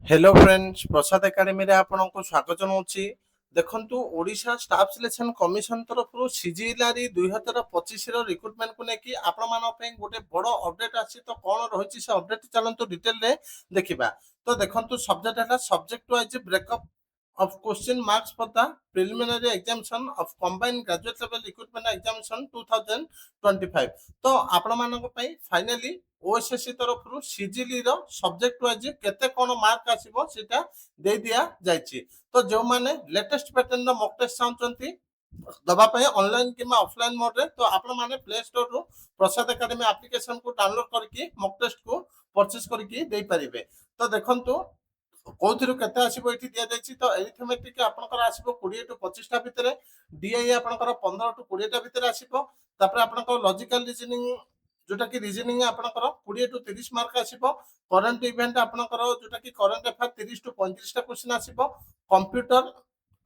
Hello friends प्रसाद academy रे आपनको स्वागत जनाऊँची। देखंतु ओडिशा स्टाफ सिलेक्शन कमिशन तरफ सीजीएलआर 2025 रो रिक्रुटमेंट को लेकिन आपण मान पे गोटे बड़ अपडेट आसी तो कौन रही से अपडेट चलतु डिटेल रे देखिबा। तो देखंतु सब्जेक्ट है subject wise breakup of question marks for the preliminary examination of combined graduate level recruitment examination 2025। तो आपण मानक पई फाइनली ओएसएससी तरफ रु सीजीएल रो सब्जेक्ट वाइज केते कोन मार्क आसीबो सेटा दे दिया जायछि। तो जो माने लेटेस्ट पैटर्न रो मॉक टेस्ट चाहउचंती दबा पाए ऑनलाइन किमा ऑफलाइन मोड रे तो आपण माने प्ले स्टोर रु प्रसाद एकेडमी एप्लीकेशन को डाउनलोड करके मॉक टेस्ट को परचेज करके दे परिबे। तो देखंतु कोथिरु केते आसीबो एठी दिया जायछि। तो एरिथमेटिक आपनकर आसीबो 20 टू 25 टा भितरे, डीआई आपनकर 15 टू 20 टा भितरे आसीबो। तापर आपनकर लॉजिकल रीजनिंग जोटा कि रीजनिंग आपनकर 20 टू 30 मार्क आसीबो। करंट इवेंट आपनकर जोटा कि करंट अफेयर 30 टू 35 टा क्वेश्चन आसीबो। कंप्यूटर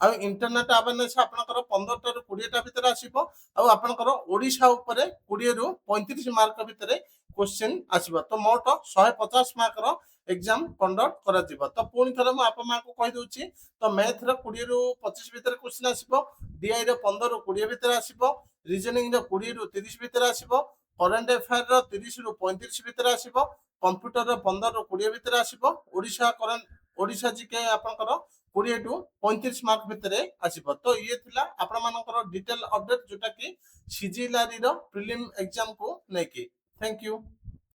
आ इंटरनेट अवेयरनेस आपनकर 15 टा रु 20 टा भितरे आसीबो। आ आपनकर ओडिशा ऊपर 20 रु 35 मार्क भितरे क्वेश्चन आसीबो। तो मोट 150 मार्क रो एग्जाम कंडक्ट करा जिवो। तो पुणी थरे मु आपा मा को कहि दोछि। तो मैथ रो 20 रु 25 भितर क्वेश्चन आसीबो, डीआई रो 15 रु 20 भितर आसीबो, रीजनिंग रो 20 रु 30 भितर आसीबो, करंट अफेयर रो 30 रु 35 भितर आसीबो, कंप्यूटर रो 15 रु 20 भितर आसीबो, ओडिशा जीके आपनकर 20 टू 35 मार्क भितर आसीबो। तो ये थिला आपण मानकर डिटेल अपडेट जोटा कि सीजीएलआर रो प्रीलिम एग्जाम को लेके। Thank you.